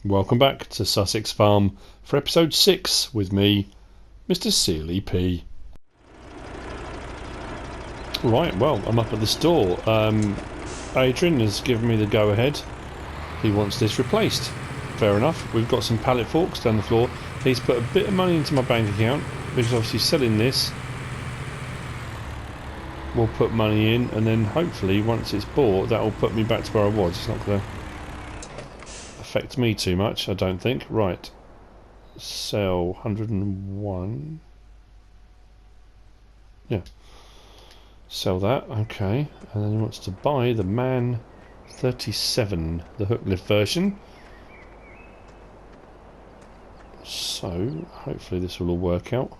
Welcome back to Sussex Farm for episode 6 with me, MrSealyp. Right, well, I'm up at the store. Adrian has given me the go-ahead. He wants this replaced. Fair enough. We've got some pallet forks down the floor. He's put a bit of money into my bank account, because obviously selling this will put money in, and then hopefully once it's bought, that will put me back to where I was. It's not going to affect me too much, I don't think. Right, sell 101. Yeah, sell that. Okay, and then he wants to buy the Man 37, the hook lift version. So hopefully this will all work out.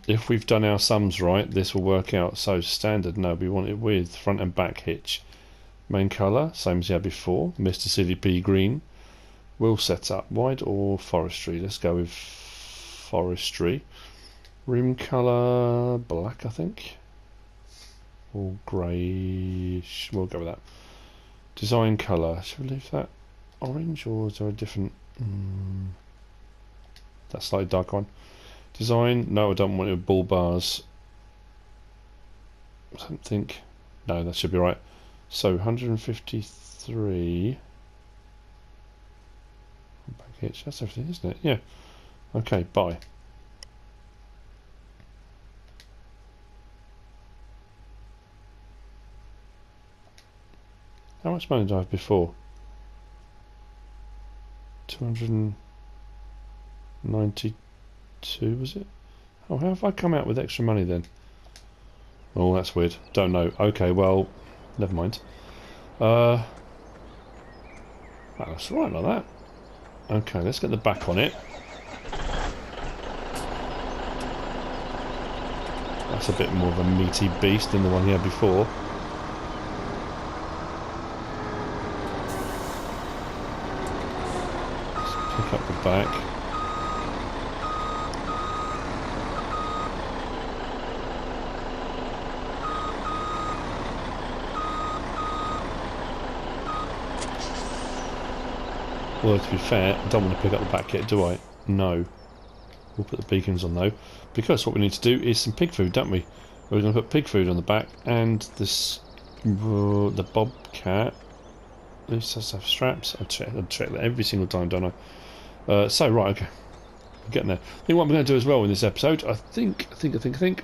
If we've done our sums right, this will work out. So standard, no, we want it with front and back hitch. Main colour, same as we had before, MrSealyp green. Wheel setup, wide or forestry? Let's go with forestry. Rim colour, black I think. Or greyish, we'll go with that. Design colour, should we leave that orange or is there a different... that slightly dark one. Design, no I don't want it with bull bars. I don't think, no that should be right. So 153 back hitch, that's everything isn't it? Yeah. Okay, buy. How much money did I have before? 292 was it? Oh, how have I come out with extra money then? Oh, that's weird. Don't know. Okay, well, never mind. That's right like that. Okay, let's get the back on it. That's a bit more of a meaty beast than the one he had before. Let's pick up the back. Well, to be fair, I don't want to pick up the back yet, do I? No. We'll put the beacons on though, because what we need to do is some pig food, don't we? We're going to put pig food on the back, and this the bobcat. This does have straps. I check that every single time, don't I? So right, okay, we're getting there. I think what I'm going to do as well in this episode, I think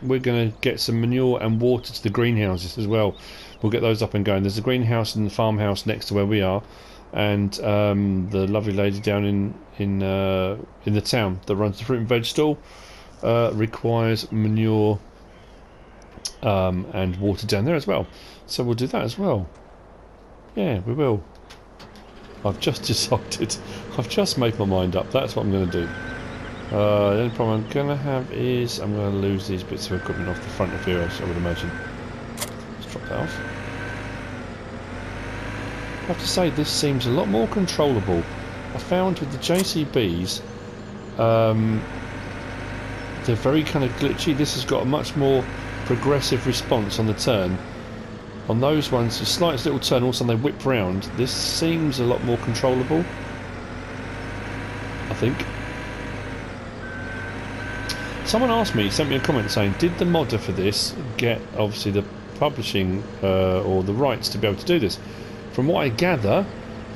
we're going to get some manure and water to the greenhouses as well. We'll get those up and going. There's a greenhouse and the farmhouse next to where we are. And the lovely lady down in the town that runs the fruit and veg stall requires manure and water down there as well. So we'll do that as well. Yeah, we will. I've just decided. I've just made my mind up. That's what I'm going to do. The only problem I'm going to have is I'm going to lose these bits of equipment off the front of here, I would imagine. Let's drop that off. I have to say this seems a lot more controllable. I found with the JCBs they're very kind of glitchy. This has got a much more progressive response on the turn. On those ones, the slightest little turn, all of a sudden they whip round. This seems a lot more controllable, I think. Someone asked me, sent me a comment saying, did the modder for this get obviously the publishing or the rights to be able to do this? From what I gather,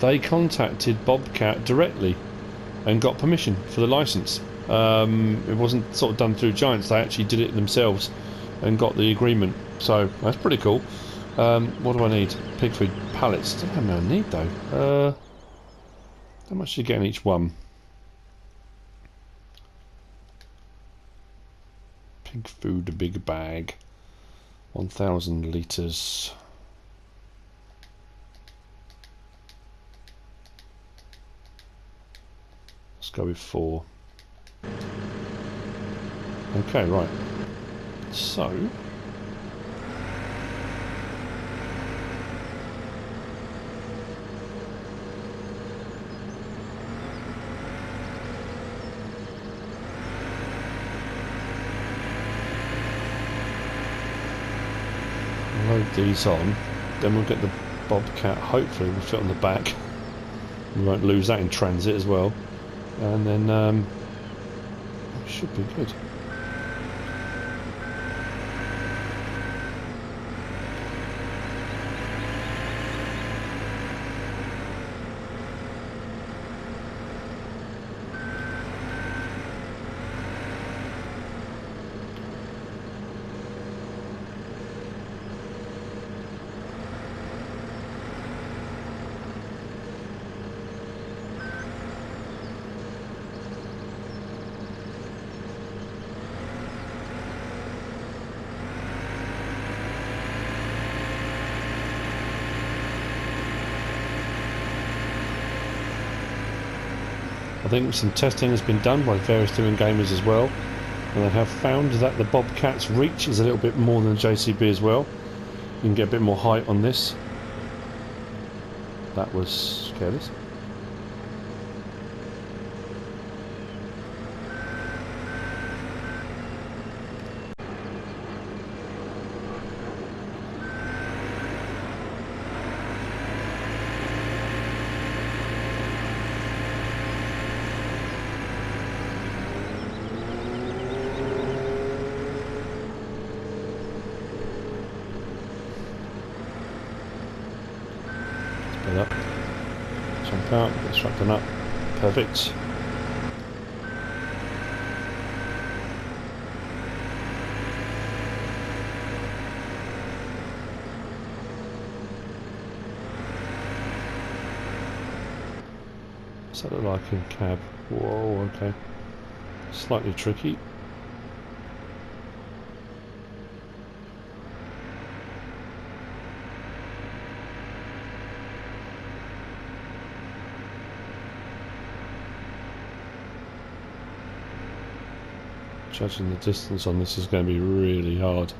they contacted Bobcat directly and got permission for the license. It wasn't sort of done through Giants, they actually did it themselves and got the agreement. So that's pretty cool. What do I need? Pig food pallets. Don't know how many I need though. How much do you get in each one? Pig food, a big bag. 1,000 litres. Let's go with 4. Okay, right. So load these on, then we'll get the Bobcat, hopefully will fit on the back. We won't lose that in transit as well. And then it should be good. I think some testing has been done by various different gamers as well, and they have found that the Bobcat's reach is a little bit more than the JCB as well. You can get a bit more height on this. That was careless. Up, jump out, get strapped on up, perfect. What's that look like in cab? Whoa, okay. Slightly tricky. Judging the distance on this is going to be really hard.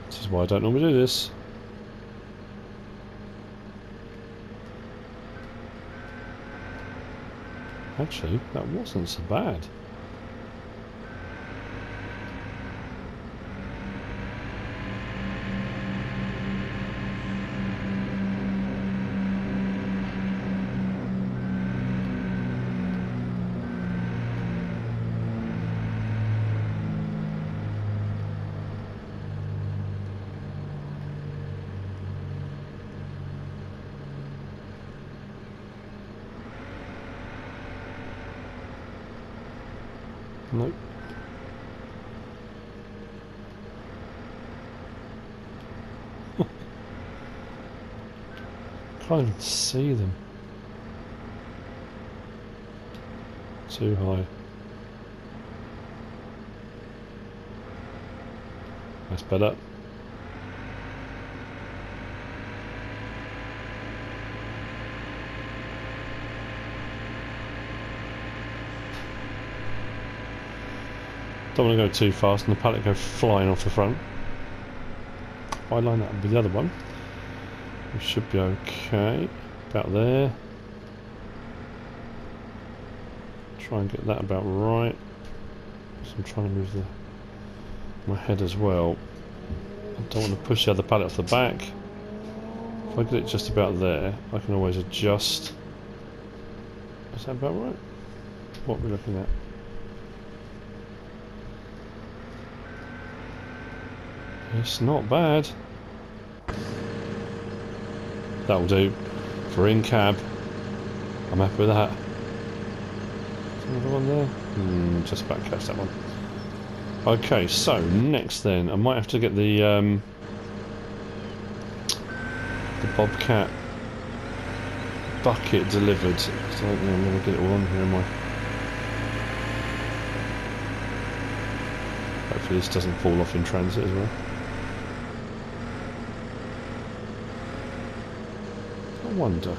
This is why I don't normally do this. Actually, that wasn't so bad. Nope. Can't even see them. Too high. That's better. Don't want to go too fast and the pallet go flying off the front. If I line that up with the other one, we should be okay. About there. Try and get that about right. So I'm trying to move my head as well. I don't want to push the other pallet off the back. If I get it just about there, I can always adjust. Is that about right? What are we looking at? It's not bad. That'll do. For in cab, I'm happy with that. Another one there? Just about catch that one. Okay, so next then, I might have to get the Bobcat bucket delivered. I don't think I'm going to get it all on here, am I? Hopefully this doesn't fall off in transit as well. I wonder.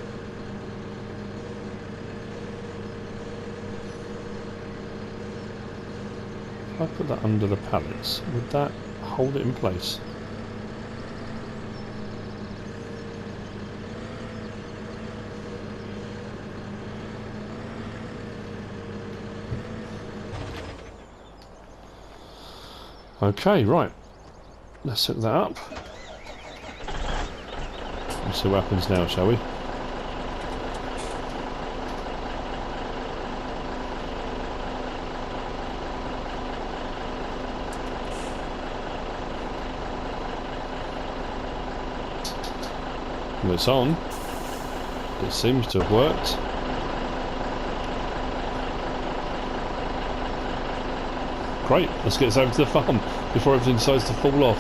If I put that under the pallets, would that hold it in place? Okay, right. Let's hook that up. Let's see what happens now, shall we? Well, it's on. It seems to have worked. Great, let's get us over to the farm before everything decides to fall off.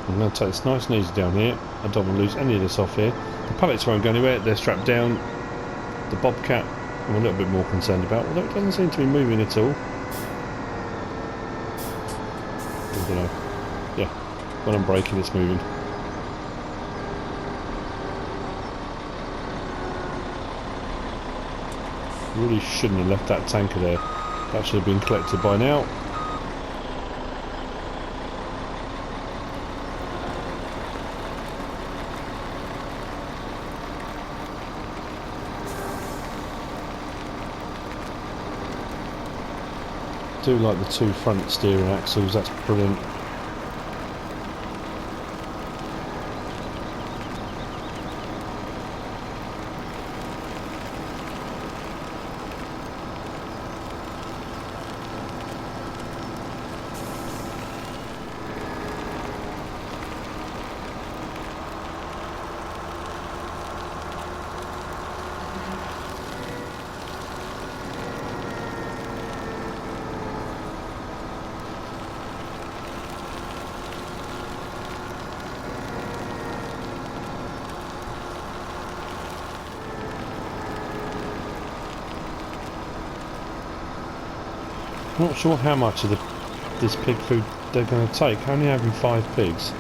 I'm going to take this nice and easy down here. I don't want to lose any of this off here. The pallets won't go anywhere, they're strapped down. The bobcat I'm a little bit more concerned about, although it doesn't seem to be moving at all. I don't know. Yeah, when I'm braking it's moving. Really shouldn't have left that tanker there. That should have been collected by now. I do like the two front steering axles, that's brilliant. I'm not sure how much of this pig food they're going to take, only having 5 pigs.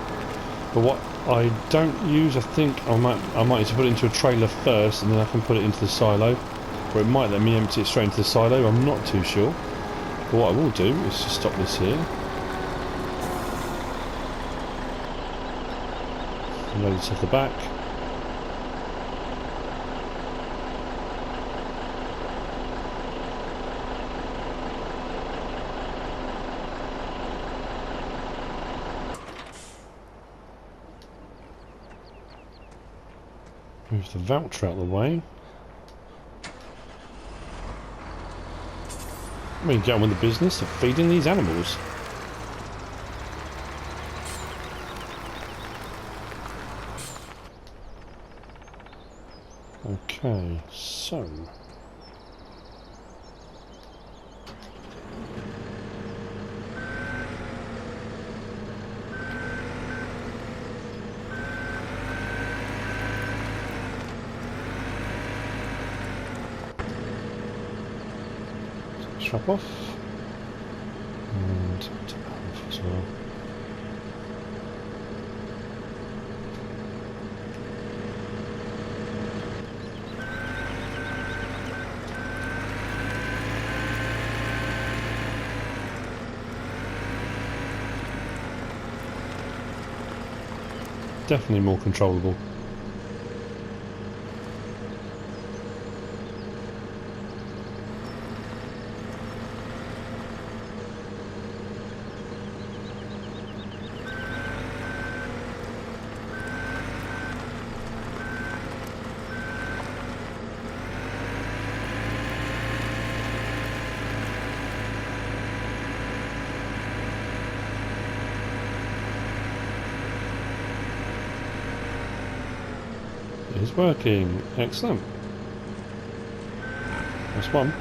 But what I don't use, I think I might need to put it into a trailer first and then I can put it into the silo. Or it might let me empty it straight into the silo, I'm not too sure. But what I will do is just stop this here. Load this off the back. Move the voucher out of the way. I mean, get on with the business of feeding these animals. Okay, so... strap off. And tap off as well. Definitely more controllable. It's working. Excellent. That's one.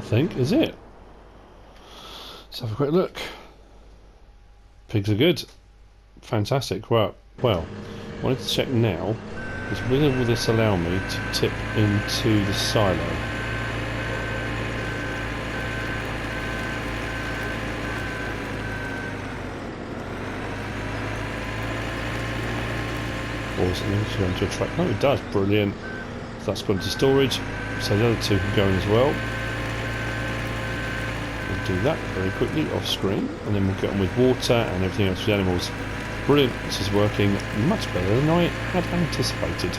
think, is it? Let's have a quick look. Pigs are good. Fantastic. Well, I wanted to check now, is will this allow me to tip into the silo? Or is it going to go into a truck? No, it does. Brilliant. So that's gone to storage. So the other two can go in as well. We'll do that very quickly off screen, and then we'll get on with water and everything else for the animals. Brilliant. This is working much better than I had anticipated.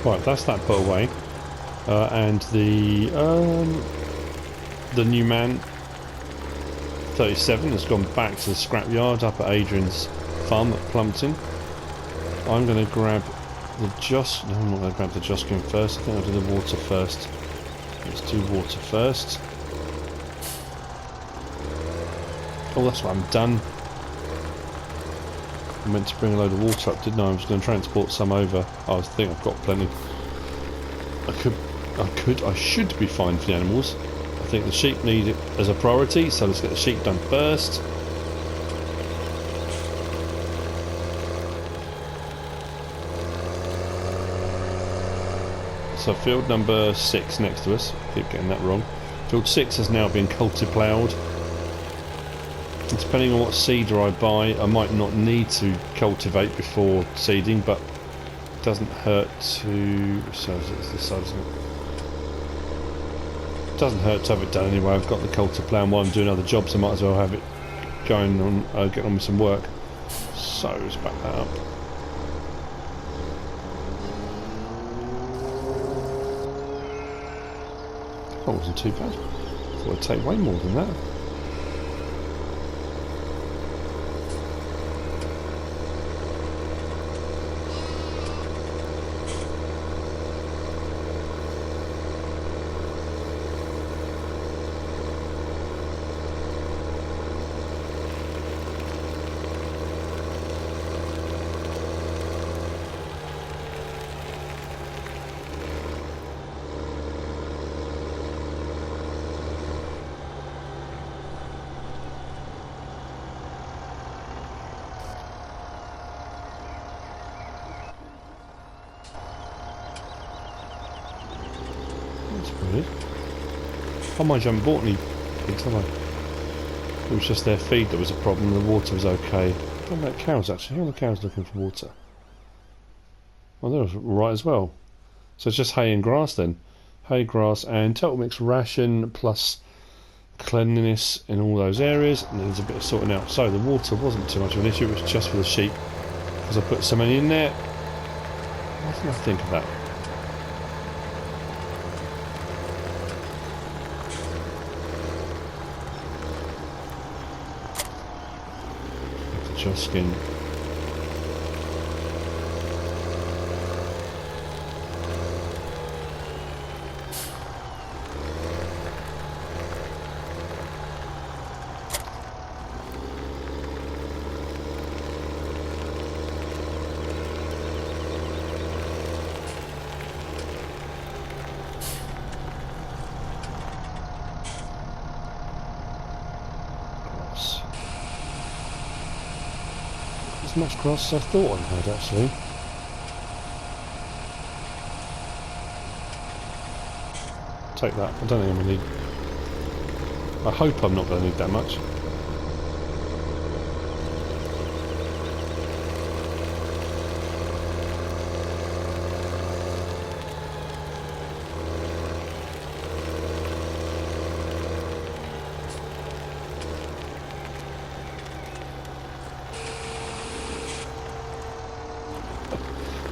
Right, that's that put away, and the new man 37 has gone back to the scrapyard up at Adrian's farm at Plumpton. I'm going to grab the Joss. No, I'm not going to grab the Joskin first. I think I'll do the water first. Let's do water first. Oh, that's what I'm done. I meant to bring a load of water up, didn't I? I was going to transport some over. I think I've got plenty. I should be fine for the animals. I think the sheep need it as a priority, so let's get the sheep done first. So field number 6 next to us. Keep getting that wrong. Field 6 has now been culti-ploughed. Depending on what seeder I buy, I might not need to cultivate before seeding, but it doesn't hurt to. So it's this side, isn't it? It doesn't hurt to have it done anyway. I've got the culti-plough, and while I'm doing other jobs, I might as well have it going on, getting on with some work. So let's back that up. That wasn't too bad. Thought it'd take way more than that. Weird. Oh, mind you, I haven't bought any pigs, have I? It was just their feed that was a problem. The water was okay. What about cows, actually? How are the cows looking for water? Well, they're right as well. So it's just hay and grass then. Hay, grass, and total mix ration plus cleanliness in all those areas. And there's a bit of sorting out. So the water wasn't too much of an issue. It was just for the sheep. Because I put so many in there. Why didn't I think of that? Just skin. As much grass as I thought I had, actually. Take that. I don't think I'm going to need... I hope I'm not going to need that much.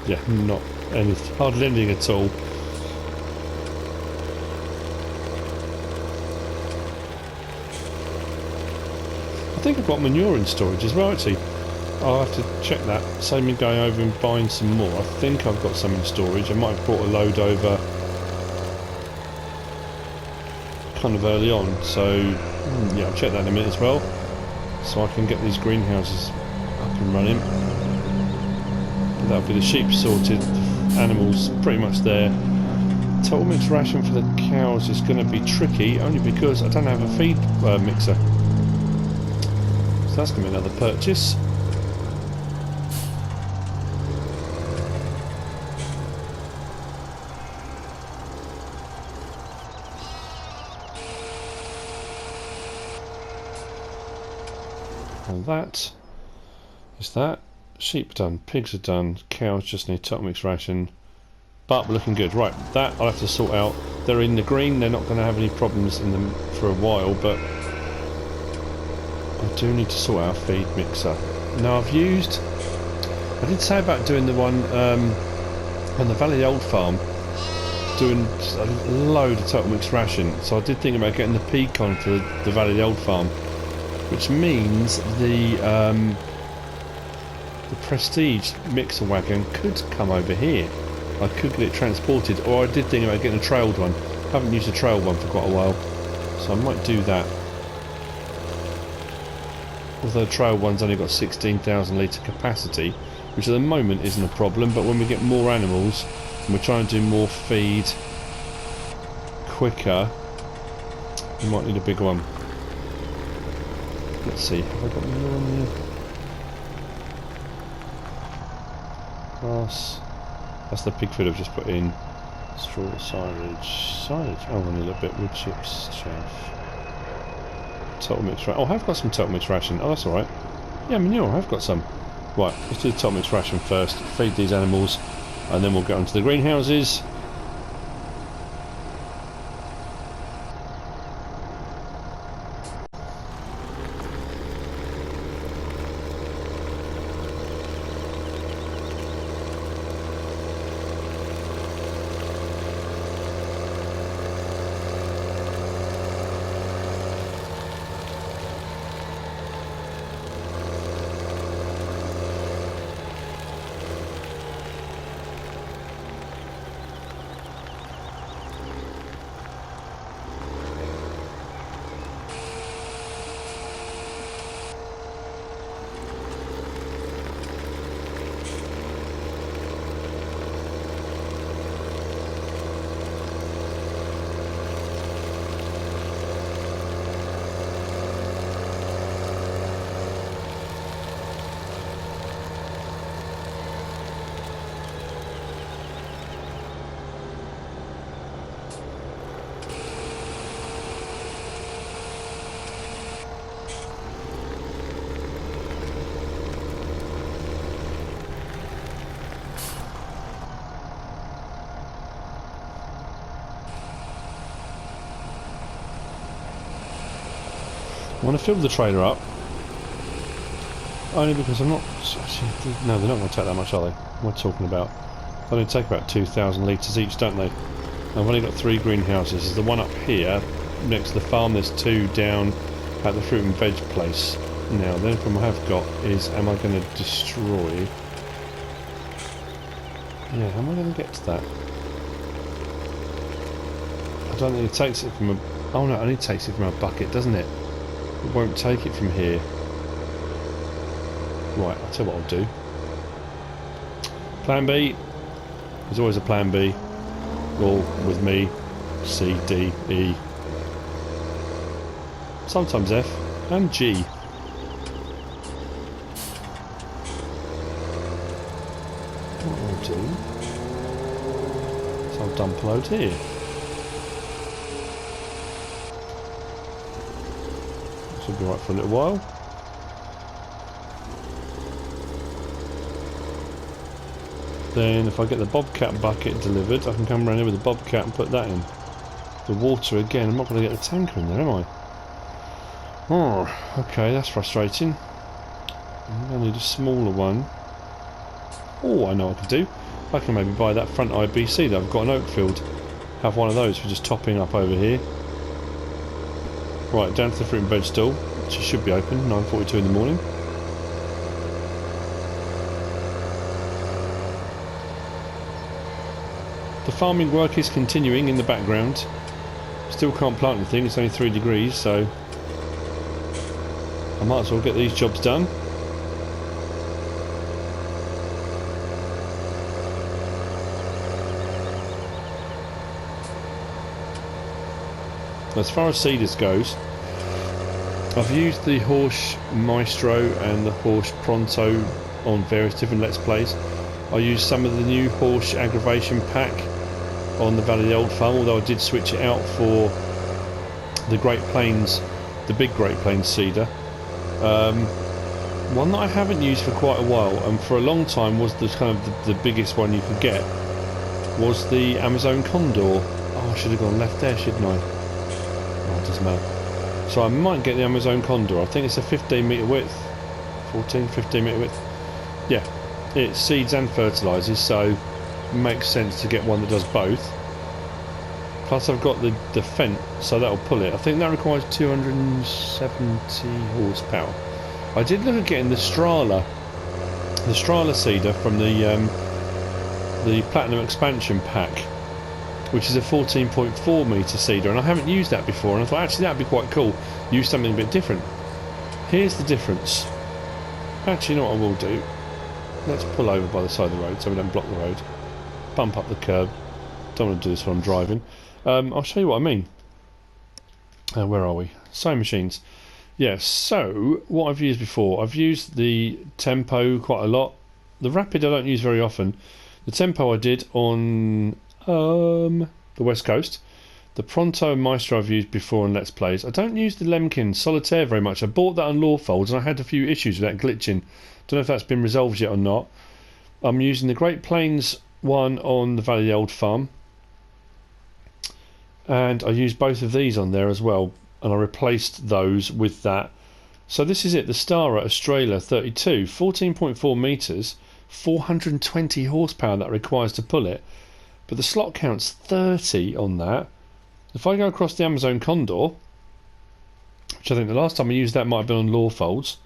Yeah, not anything, hardly anything at all. I think I've got manure in storage as well, actually. I'll have to check that. Save me going over and buying some more. I think I've got some in storage. I might have brought a load over kind of early on. So, yeah, I'll check that in a minute as well. So I can get these greenhouses up and running. That'll be the sheep sorted, animals pretty much there. Total mix ration for the cows is going to be tricky, only because I don't have a feed mixer. So that's going to be another purchase. And that is that. Sheep done, pigs are done, cows just need total mix ration, but we're looking good. Right, that I'll have to sort out. They're in the green, they're not going to have any problems in them for a while, but I do need to sort out a feed mixer. Now I did say about doing the one on the Valley Old Farm, doing a load of total mix ration, so I did think about getting the pecan for the Valley Old Farm, which means the Prestige mixer wagon could come over here. I could get it transported, or I did think about getting a trailed one. I haven't used a trailed one for quite a while, so I might do that. Although the trailed one's only got 16,000 litre capacity, which at the moment isn't a problem, but when we get more animals and we're trying to do more feed quicker, we might need a bigger one. Let's see, have I got more on here? Grass. That's the pig food I've just put in. Straw, silage. Oh, only a little bit. Wood chips, chaff. Total mix ration. Oh, I have got some total mix ration. Oh, that's alright. Yeah, manure, I've got some. Right, let's do the total mix ration first. Feed these animals, and then we'll get onto the greenhouses. I want to fill the trailer up. Only because I'm not... Actually, no, they're not going to take that much, are they? What am I talking about? They only take about 2,000 litres each, don't they? I've only got 3 greenhouses. There's the one up here, next to the farm. There's 2 down at the fruit and veg place. Now, the only problem I have got is, am I going to destroy... Yeah, how am I going to get to that? I don't think it takes it from a... Oh no, it only takes it from a bucket, doesn't it? It won't take it from here. Right, I'll tell you what I'll do. Plan B. There's always a plan B. Or, with me, C, D, E. Sometimes F. And G. What I'll do is I'll dump a load here. This will be right for a little while. Then if I get the bobcat bucket delivered, I can come around here with the bobcat and put that in. The water again, I'm not going to get the tanker in there, am I? Oh, okay, that's frustrating. I need a smaller one. Oh, I know what I can do. I can maybe buy that front IBC that I've got in Oakfield. Have one of those for just topping up over here. Right, down to the fruit and veg stall, which should be open, 9:42 in the morning. The farming work is continuing in the background. Still can't plant anything, it's only 3 degrees, so I might as well get these jobs done. As far as seeders goes, I've used the Horse Maestro and the Horse Pronto on various different Let's Plays. I used some of the new Horse Aggravation Pack on the Valley of the Old Farm, although I did switch it out for the Great Plains, the big Great Plains seeder. One that I haven't used for quite a while, and for a long time was the kind of the biggest one you could get, was the Amazon Condor. Oh, I should have gone left there, shouldn't I? Oh, it doesn't matter. So I might get the Amazon Condor. I think it's a 15 metre width, 15 metre width. Yeah, it seeds and fertilises, so it makes sense to get one that does both. Plus I've got the Fent, so that'll pull it. I think that requires 270 horsepower. I did look at getting the Strala seeder from the Platinum Expansion Pack, which is a 14.4 metre seeder, and I haven't used that before, and I thought actually that'd be quite cool. Use something a bit different. Here's the difference. Actually, you know what I will do? Let's pull over by the side of the road so we don't block the road. Bump up the curb. Don't want to do this while I'm driving. I'll show you what I mean. Where are we? Sewing machines. Yes, so what I've used before, I've used the Tempo quite a lot. The Rapid I don't use very often. The Tempo I did on the West Coast. The Pronto and Maestro I've used before on Let's Plays. I don't use the Lemkin Solitaire very much. I bought that on Lawfolds and I had a few issues with that glitching. Don't know if that's been resolved yet or not. I'm using the Great Plains one on the Valley of the Old Farm. And I used both of these on there as well. And I replaced those with that. So this is it. The Stara Australia 32. 14.4 metres. 420 horsepower that requires to pull it. But the slot count's 30 on that. If I go across the Amazon Condor, which I think the last time I used that might have been on Lawfolds,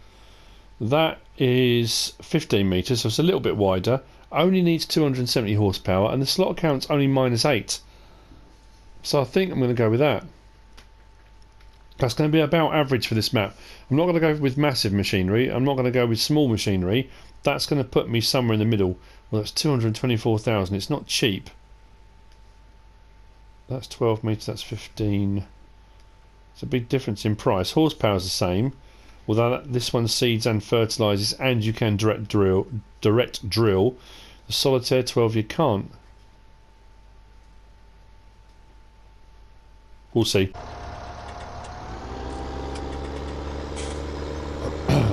that is 15 metres, so it's a little bit wider, only needs 270 horsepower, and the slot count's only -8. So I think I'm going to go with that. That's going to be about average for this map. I'm not going to go with massive machinery, I'm not going to go with small machinery. That's going to put me somewhere in the middle. Well, that's 224,000, it's not cheap. That's 12 metres, that's 15. It's a big difference in price. Horsepower's the same, although this one seeds and fertilises, and you can direct drill. The Solitaire 12 you can't. We'll see.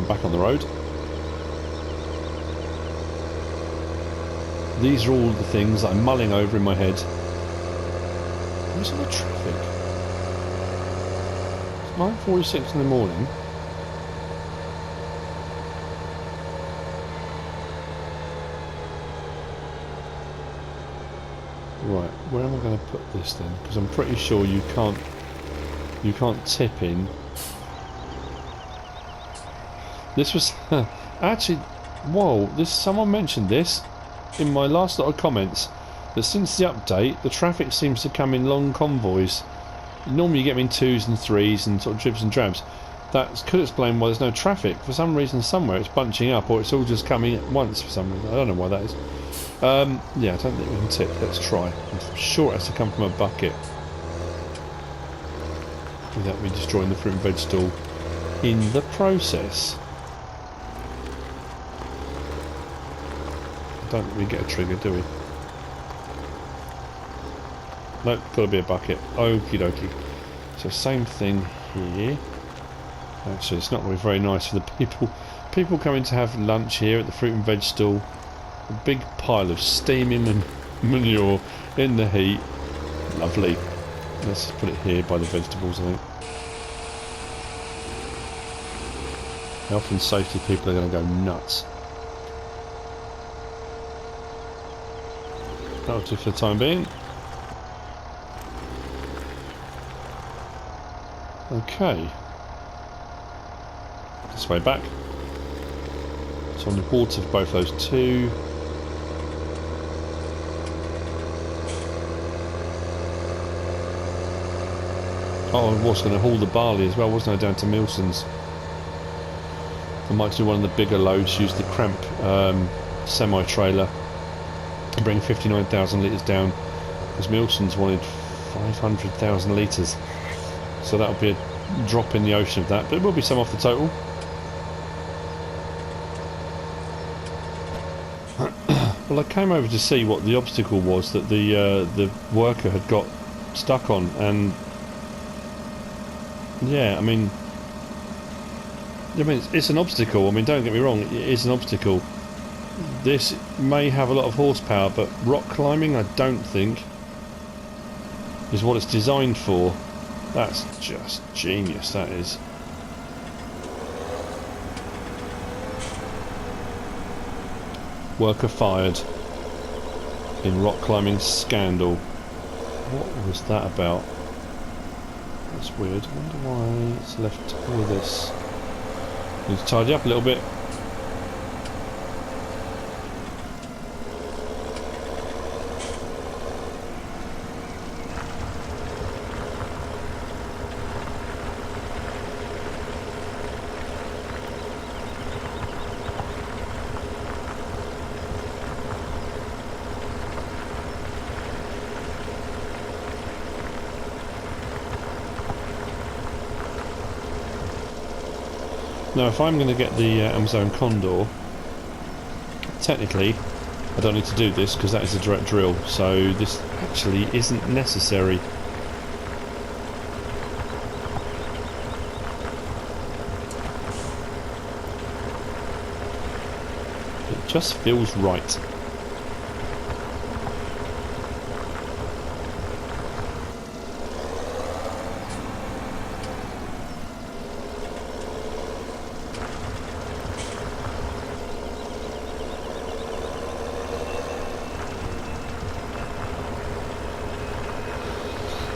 Back on the road. These are all the things that I'm mulling over in my head. Where's all the traffic? There's 9:46 in the morning. Right, where am I going to put this then? Because I'm pretty sure you can't tip in. This was actually, whoa! Someone mentioned this in my last lot of comments, that since the update, the traffic seems to come in long convoys. Normally you get them in 2s and 3s and sort of dribs and drabs. That could explain why there's no traffic. For some reason somewhere it's bunching up, or it's all just coming at once for some reason. I don't know why that is. Yeah, I don't think we can tip. Let's try. I'm sure it has to come from a bucket without me destroying the fruit and veg stall in the process. I don't think we get a trigger, do we? Nope, got to be a bucket. Okie dokie. So same thing here. Actually, it's not going to be very nice for the people coming to have lunch here at the fruit and veg stall. A big pile of steaming manure in the heat. Lovely. Let's just put it here by the vegetables, I think. Health and safety people are going to go nuts. That'll do for the time being. Okay. This way back. So on the water for both those two. Oh, I was going to haul the barley as well, wasn't I, down to Milson's. I might do one of the bigger loads, use the cramp semi-trailer and bring 59,000 litres down, because Milson's wanted 500,000 litres. So that'll be a drop in the ocean of that, but it will be some off the total. Well, I came over to see what the obstacle was that the worker had got stuck on, and yeah, I mean it's an obstacle. I mean, don't get me wrong, it is an obstacle. This may have a lot of horsepower, but rock climbing, I don't think, is what it's designed for. That's just genius, that is. Worker fired in rock climbing scandal. What was that about? That's weird. I wonder why it's left all this. Need to tidy up a little bit. Now, if I'm going to get the Amazon Condor, technically I don't need to do this because that is a direct drill, so this actually isn't necessary. It just feels right.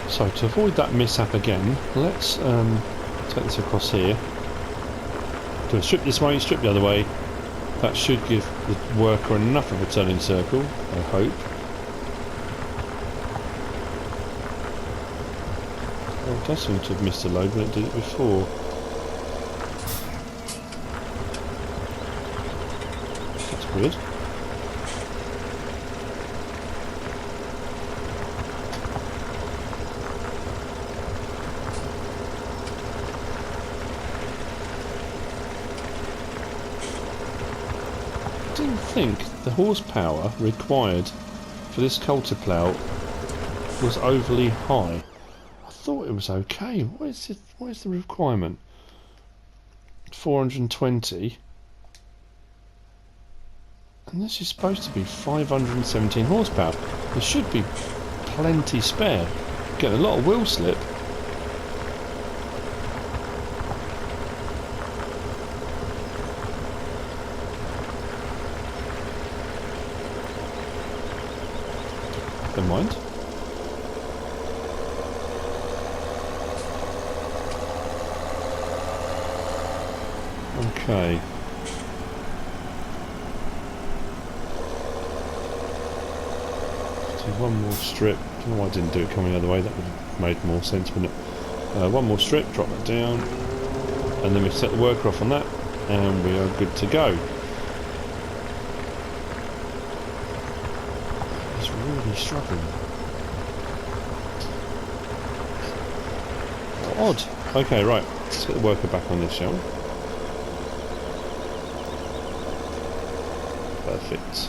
So to avoid that mishap again, let's take this across here. Do a strip this way, strip the other way. That should give the worker enough of a turning circle, I hope. Oh, it does seem to have missed a load when it did it before. That's weird. I didn't think the horsepower required for this culture plough was overly high. I thought it was okay. What is the requirement? 420, and this is supposed to be 517 horsepower. There should be plenty spare. Getting a lot of wheel slip. Never mind. Okay. So one more strip. I don't know why I didn't do it coming the other way. That would have made more sense, wouldn't it? One more strip, drop that down, and then we set the worker off on that, and we are good to go. It's really struggling. Odd. Okay, right. Let's get the worker back on this, shall we? Perfect.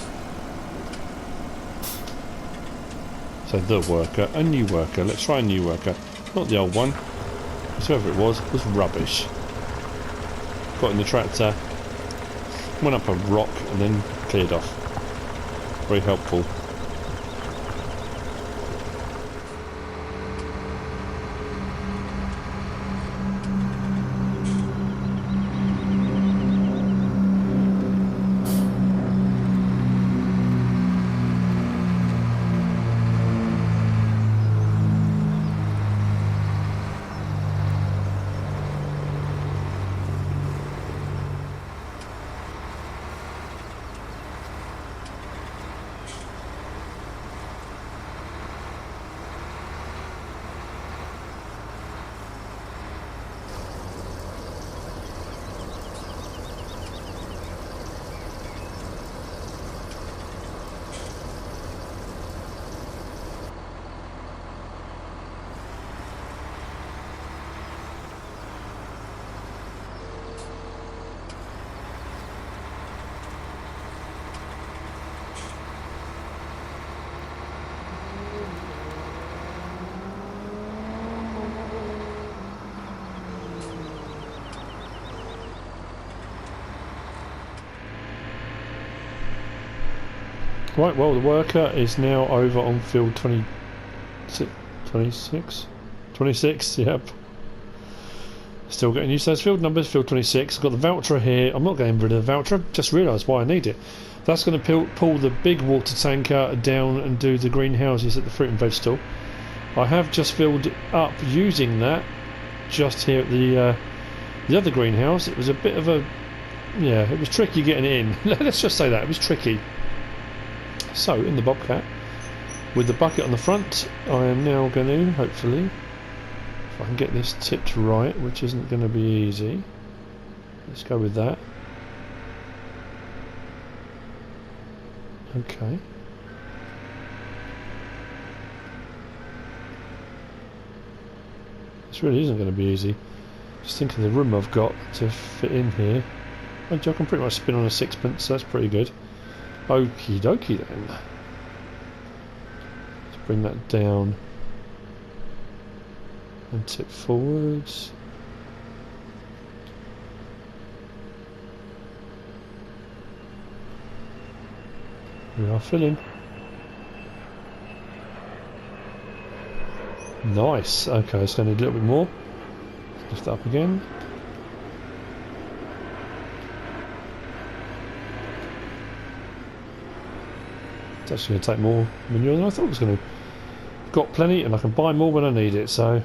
So the worker, a new worker. Let's try a new worker. Not the old one. Whoever it was rubbish. Got in the tractor, went up a rock and then cleared off. Very helpful. Right, well, the worker is now over on field 26, yep. Still getting used to those field numbers, field 26. I've got the voucher here. I'm not getting rid of the voucher, I've just realised why I need it. That's going to pull the big water tanker down and do the greenhouses at the fruit and veg store. I have just filled up using that just here at the other greenhouse. It was a bit of a... yeah, it was tricky getting it in. Let's just say that, it was tricky. So, in the Bobcat, with the bucket on the front, I am now going to, hopefully, if I can get this tipped right, which isn't going to be easy, let's go with that. Okay. This really isn't going to be easy. Just thinking the room I've got to fit in here. I can pretty much spin on a sixpence, so that's pretty good. Okie dokie then. Let's bring that down and tip forwards. We are filling. Nice. Okay, so I need a little bit more. Lift that up again. It's actually going to take more manure than I thought it was going to. Got plenty and I can buy more when I need it, so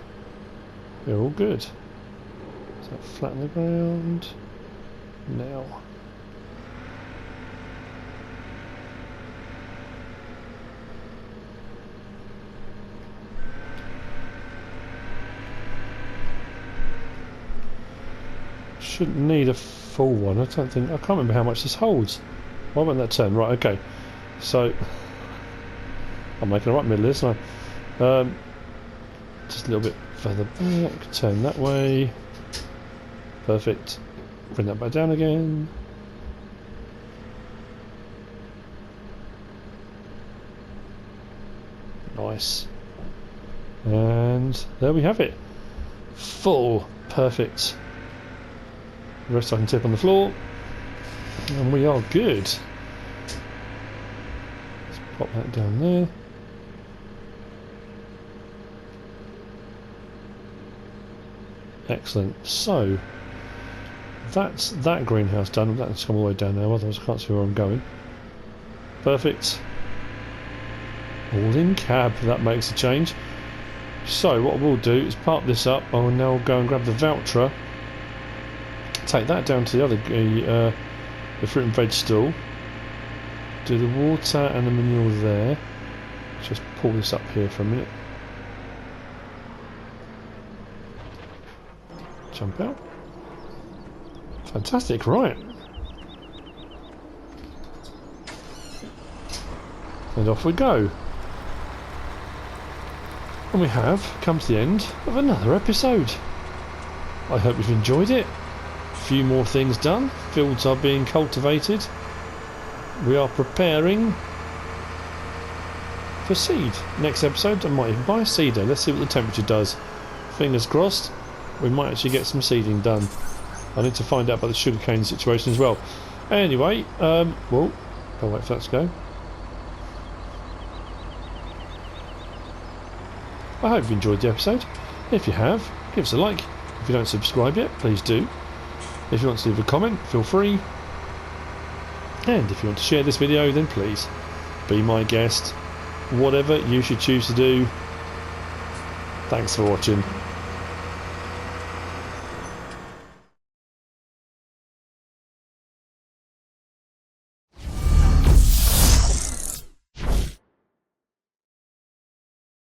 we're all good. So flatten the ground now. Shouldn't need a full one. I can't remember how much this holds. Why won't that turn? Right, okay. So I'm making a right middle of this, just a little bit further back, turn that way. Perfect. Bring that back down again. Nice. And there we have it. Full. Perfect. The rest I can tip on the floor. And we are good. Pop that down there. Excellent. So that's that greenhouse done. That's come all the way down now, otherwise I can't see where I'm going. Perfect. All in cab, that makes a change. So what I will do is park this up. I will now go and grab the voucher. Take that down to the other the fruit and veg stall. Do the water and the manure there. Just pull this up here for a minute. Jump out. Fantastic, right. And off we go. And we have come to the end of another episode. I hope you've enjoyed it. A few more things done. Fields are being cultivated. We are preparing for seed. Next episode I might even buy a seeder. Let's see what the temperature does. Fingers crossed we might actually get some seeding done. I need to find out about the sugarcane situation as well. Anyway, well, I'll wait for that to go. I hope you enjoyed the episode. If you have, give us a like. If you don't subscribe yet, please do. If you want to leave a comment, feel free. And if you want to share this video, then please be my guest. Whatever you should choose to do. Thanks for watching.